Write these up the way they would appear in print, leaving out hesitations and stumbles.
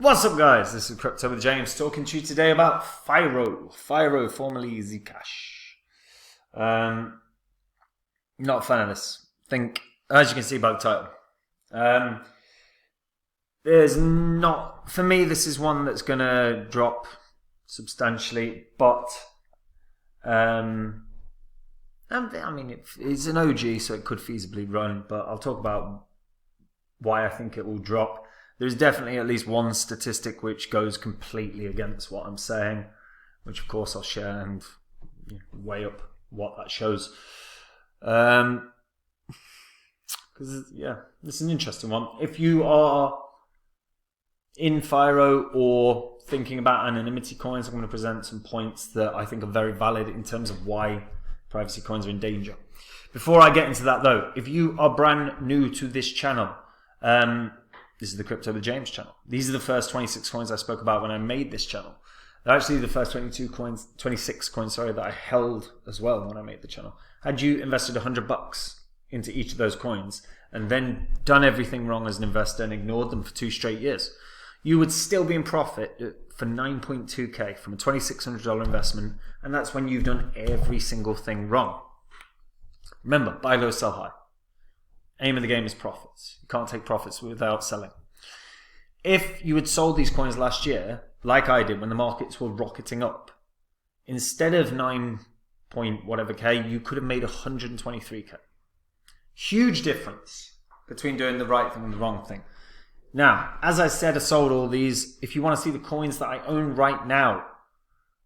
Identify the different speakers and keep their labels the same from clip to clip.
Speaker 1: What's up, guys? This is Crypto with James, talking to you today about Firo. Firo, formerly Zcash. Not a fan of this. As you can see by the title, there's not, for me, this is one that's going to drop substantially, but I mean, it's an OG, so it could feasibly run, but I'll talk about why I think it will drop. There's definitely at least one statistic which goes completely against what I'm saying, which of course I'll share and weigh up what that shows. Because this is an interesting one. If you are in Firo or thinking about anonymity coins, I'm going to present some points that I think are very valid in terms of why privacy coins are in danger. Before I get into that though, if you are brand new to this channel, this is the Crypto with James channel. These are the first 26 coins I spoke about when I made this channel. They're actually the first 26 coins, that I held as well when I made the channel. Had you invested $100 into each of those coins and then done everything wrong as an investor and ignored them for 2 straight years, you would still be in profit for 9.2k from a $2,600 investment, and that's when you've done every single thing wrong. Remember, buy low, sell high. Aim of the game is profits. You can't take profits without selling. If you had sold these coins last year, like I did when the markets were rocketing up, instead of 9 point whatever K, you could have made 123k. Huge difference between doing the right thing and the wrong thing. Now, as I said, I sold all these. If you want to see the coins that I own right now,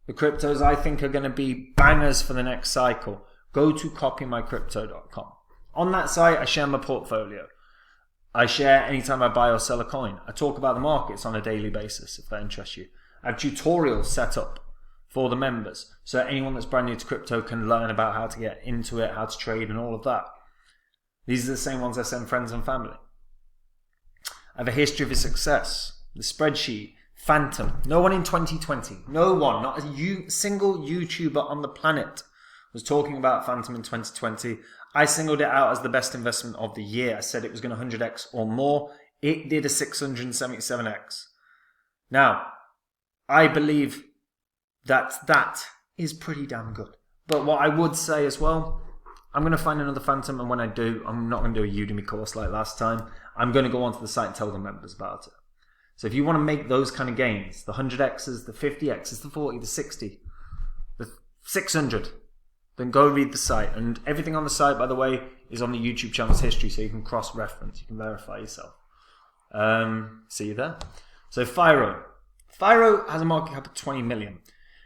Speaker 1: the cryptos I think are going to be bangers for the next cycle, go to copymycrypto.com. On that site, I share my portfolio. I share anytime I buy or sell a coin. I talk about the markets on a daily basis, if that interests you. I have tutorials set up for the members, so anyone that's brand new to crypto can learn about how to get into it, how to trade, and all of that. These are the same ones I send friends and family. I have a history of his success. The spreadsheet, Phantom. No one in 2020, no one, not a single YouTuber on the planet was talking about Phantom in 2020. I singled it out as the best investment of the year. I said it was going to 100x or more. It did a 677x. Now, I believe that is pretty damn good. But what I would say as well, I'm going to find another Phantom, and when I do, I'm not going to do a Udemy course like last time. I'm going to go onto the site and tell the members about it. So if you want to make those kind of gains, the 100x's, the 50x's, the 40, the 60, the 600, then go read the site. And everything on the site, by the way, is on the YouTube channel's history, so you can cross-reference, you can verify yourself. See you there. So Firo. Firo has a market cap of 20 million.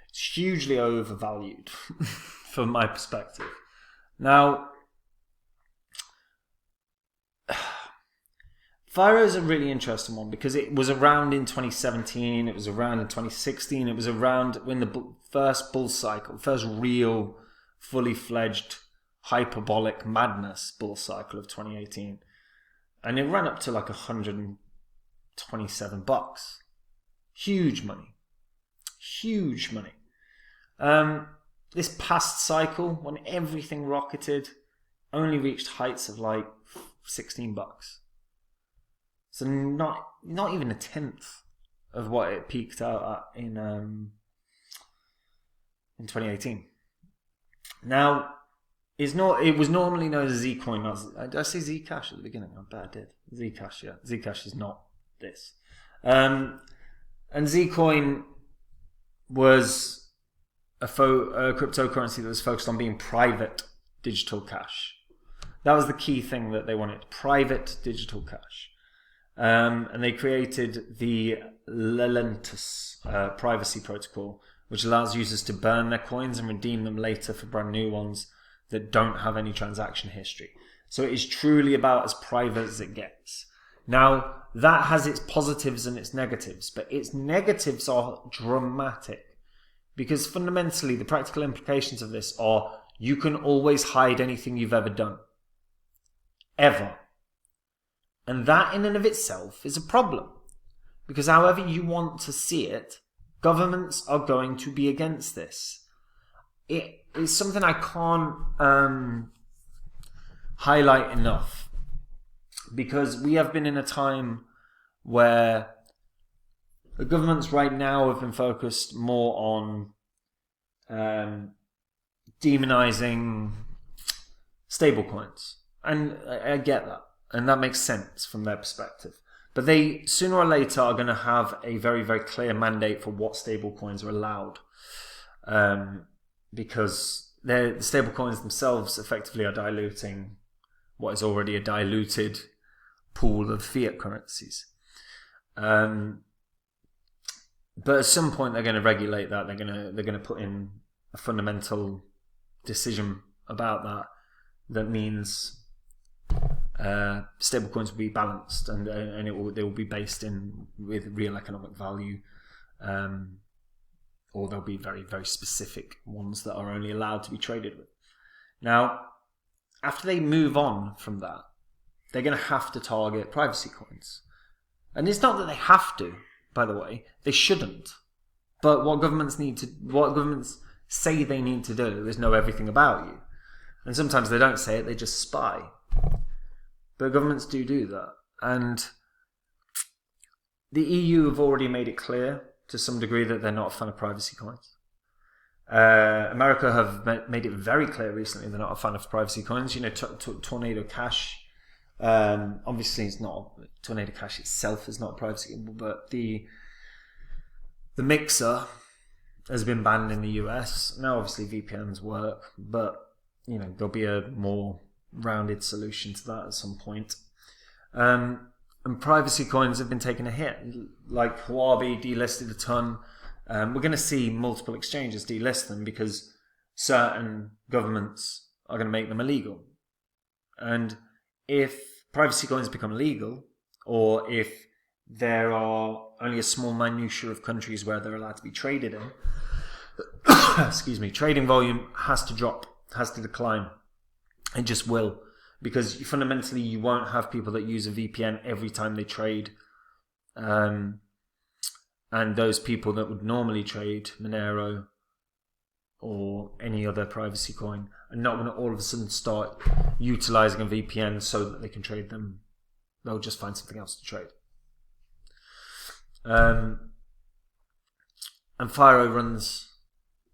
Speaker 1: It's hugely overvalued from my perspective. Now, Firo is a really interesting one because it was around in 2017, it was around in 2016, it was around when the first bull cycle, first real fully fledged hyperbolic madness bull cycle of 2018, and it ran up to like $127. Huge money. This past cycle, when everything rocketed, only reached heights of like $16. So not even a tenth of what it peaked out at in 2018. Now, it was normally known as Zcoin. Did I say Zcash at the beginning? I bet I did. Zcash, yeah. Zcash is not this. And Zcoin was a cryptocurrency that was focused on being private digital cash. That was the key thing that they wanted, private digital cash. And they created the Lelentus privacy protocol, which allows users to burn their coins and redeem them later for brand new ones that don't have any transaction history. So it is truly about as private as it gets. Now, that has its positives and its negatives, but its negatives are dramatic because fundamentally the practical implications of this are you can always hide anything you've ever done. Ever. And that in and of itself is a problem because however you want to see it, governments are going to be against this. It is something I can't highlight enough because we have been in a time where The governments right now have been focused more on demonizing stablecoins. And I get that. And that makes sense from their perspective. But they, sooner or later, are going to have a very, very clear mandate for what stablecoins are allowed. Because the stablecoins themselves effectively are diluting what is already a diluted pool of fiat currencies. But at some point, they're going to regulate that. They're going to put in a fundamental decision about that. That means stablecoins will be balanced, and they will be based with real economic value, or they'll be very, very specific ones that are only allowed to be traded with. Now, after they move on from that, they're going to have to target privacy coins, and it's not that they have to. By the way, they shouldn't. But what governments say they need to do is know everything about you. And sometimes they don't say it, they just spy. But governments do that. And the EU have already made it clear to some degree that they're not a fan of privacy coins. America have made it very clear recently they're not a fan of privacy coins. You know, Tornado Cash, obviously it's not, Tornado Cash itself is not privacy, but the mixer has been banned in the US. Now obviously VPNs work, but you know, there'll be a more rounded solution to that at some point. And privacy coins have been taking a hit. Like Huobi delisted a ton. We're going to see multiple exchanges delist them because certain governments are going to make them illegal. And if privacy coins become illegal, or if there are only a small minutiae of countries where they're allowed to be traded in, excuse me, trading volume has to drop, has to decline. It just will. Because fundamentally you won't have people that use a VPN every time they trade. And those people that would normally trade Monero or any other privacy coin are not going to all of a sudden start utilizing a VPN so that they can trade them. They'll just find something else to trade. And Firo runs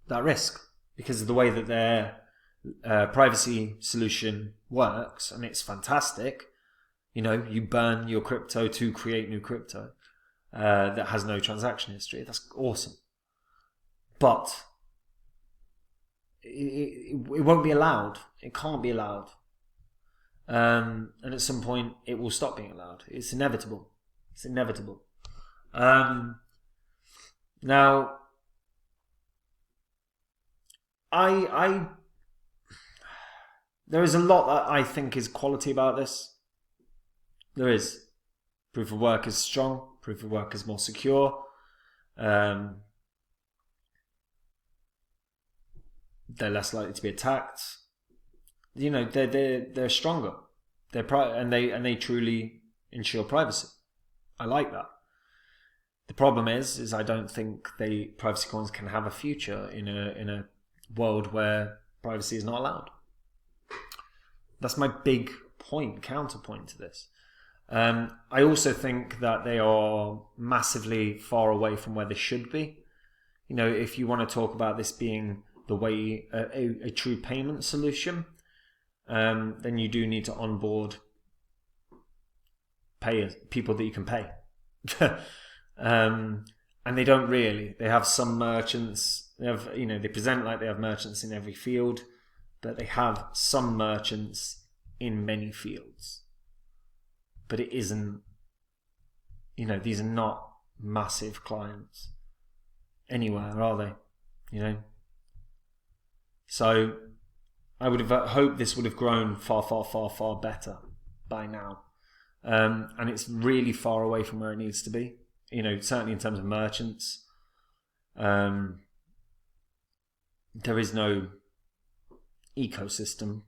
Speaker 1: that risk because of the way that their privacy solution works, and it's fantastic. You know, you burn your crypto to create new crypto that has no transaction history. That's awesome. But it won't be allowed. It can't be allowed. And at some point, it will stop being allowed. It's inevitable. It's inevitable. Now, there is a lot that I think is quality about this. There is. Proof of work is strong. Proof of work is more secure. They're less likely to be attacked. You know, they're stronger. And they truly ensure privacy. I like that. The problem is I don't think privacy coins can have a future in a world where privacy is not allowed. That's my big counterpoint to this. I also think that they are massively far away from where they should be. You know, if you want to talk about this being the way a true payment solution, then you do need to onboard people that you can pay. And they don't really. They have some merchants. They present like they have merchants in every field, but they have some merchants in many fields. But it isn't, these are not massive clients anywhere, are they? So I would have hoped this would have grown far, far, far, far better by now. And it's really far away from where it needs to be. Certainly in terms of merchants. There is no ecosystem.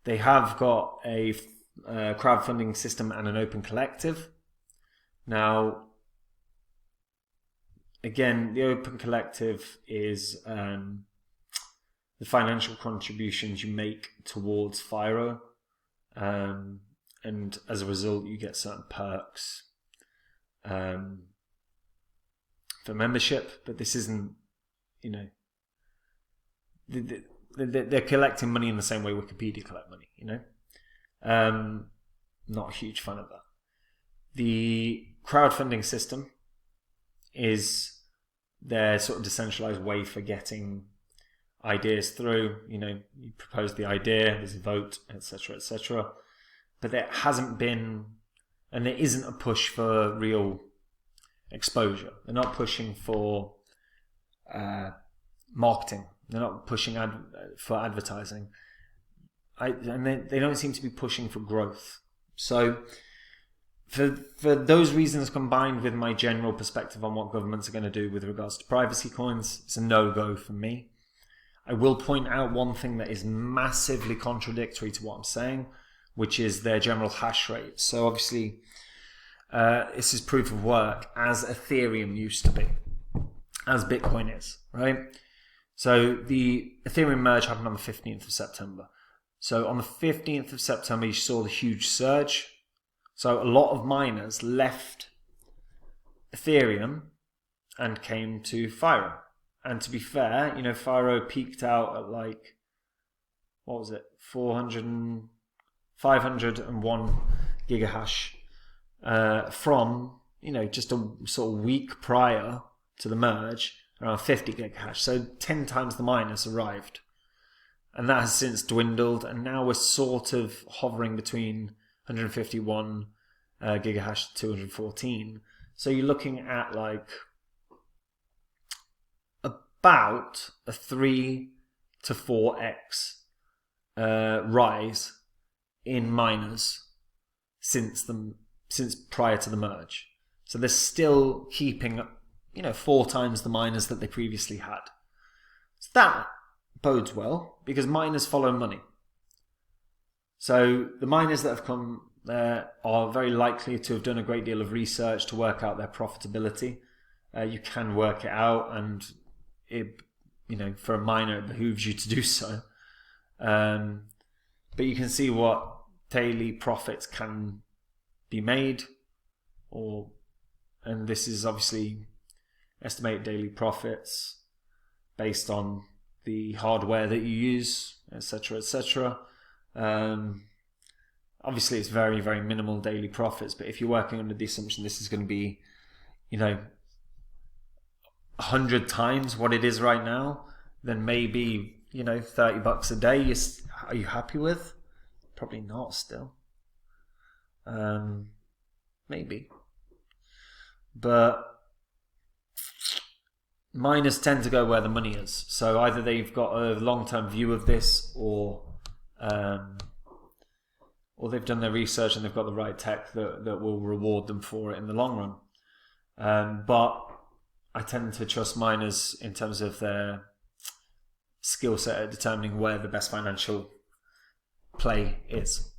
Speaker 1: They have got a crowdfunding system and an open collective. Now, again, the open collective is the financial contributions you make towards Firo. And and as a result, you get certain perks for membership. But this isn't, they're collecting money in the same way Wikipedia collect money. Not a huge fan of that. The crowdfunding system is their sort of decentralized way for getting ideas through. You propose the idea, there's a vote, etc., etc. But there hasn't been, and there isn't a push for real exposure. They're not pushing for marketing. They're not pushing for advertising. And they don't seem to be pushing for growth. So for those reasons, combined with my general perspective on what governments are going to do with regards to privacy coins, it's a no-go for me. I will point out one thing that is massively contradictory to what I'm saying, which is their general hash rate. So obviously, this is proof of work as Ethereum used to be, as Bitcoin is, right? So the Ethereum merge happened on the 15th of September. So on the 15th of September, you saw the huge surge. So a lot of miners left Ethereum and came to Firo. And to be fair, Firo peaked out at 501 gigahash from, just a sort of week prior to the merge, around 50 gigahash. So 10 times the miners arrived. And that has since dwindled, and now we're sort of hovering between 151 gigahash to 214. So you're looking at about a 3 to 4x rise in miners since prior to the merge. So they're still keeping 4 times the miners that they previously had. So that bodes well, because miners follow money. So the miners that have come there are very likely to have done a great deal of research to work out their profitability. You can work it out, and it, for a miner, it behooves you to do so. But you can see what daily profits can be made, and this is obviously estimated daily profits based on the hardware that you use, etc., etc. Obviously, it's very, very minimal daily profits, but if you're working under the assumption this is going to be, 100 times what it is right now, then maybe, $30 a day, are you happy with? Probably not still. Maybe. But miners tend to go where the money is. So either they've got a long-term view of this, or they've done their research and they've got the right tech that will reward them for it in the long run. But I tend to trust miners in terms of their skill set at determining where the best financial play is.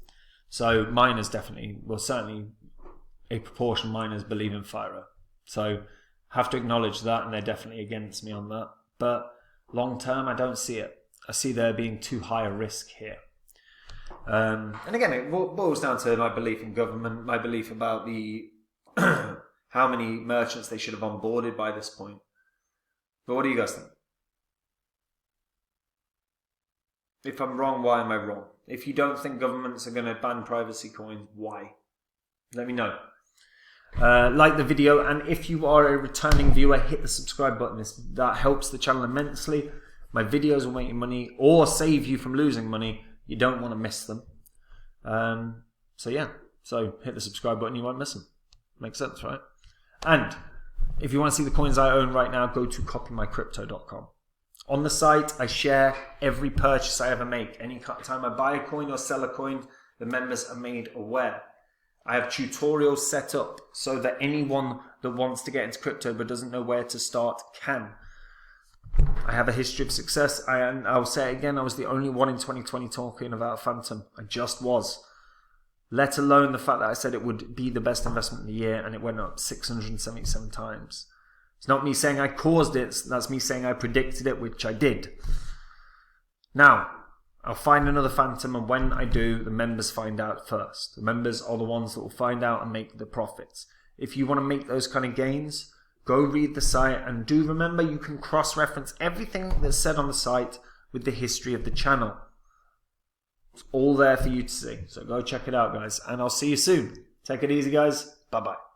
Speaker 1: So miners definitely, certainly a proportion of miners believe in Firo. So have to acknowledge that, and they're definitely against me on that. But long term, I don't see it. I see there being too high a risk here. And again, it boils down to my belief in government, my belief about the how many merchants they should have onboarded by this point. But what do you guys think? If I'm wrong, why am I wrong? If you don't think governments are going to ban privacy coins, why? Let me know. Like the video, and if you are a returning viewer, hit the subscribe button. That helps the channel immensely. My videos will make you money or save you from losing money. You don't want to miss them. So hit the subscribe button, you won't miss them. Makes sense, right? And if you want to see the coins I own right now, go to copymycrypto.com. On the site, I share every purchase I ever make. Any time I buy a coin or sell a coin, the members are made aware. I have tutorials set up so that anyone that wants to get into crypto but doesn't know where to start can. I have a history of success. I'll say it again, I was the only one in 2020 talking about Phantom. I just was. Let alone the fact that I said it would be the best investment of the year, and it went up 677 times. It's not me saying I caused it, that's me saying I predicted it, which I did. Now, I'll find another phantom, and when I do, the members find out first. The members are the ones that will find out and make the profits. If you want to make those kind of gains, go read the site, and do remember you can cross-reference everything that's said on the site with the history of the channel. It's all there for you to see. So go check it out, guys, and I'll see you soon. Take it easy, guys. Bye-bye.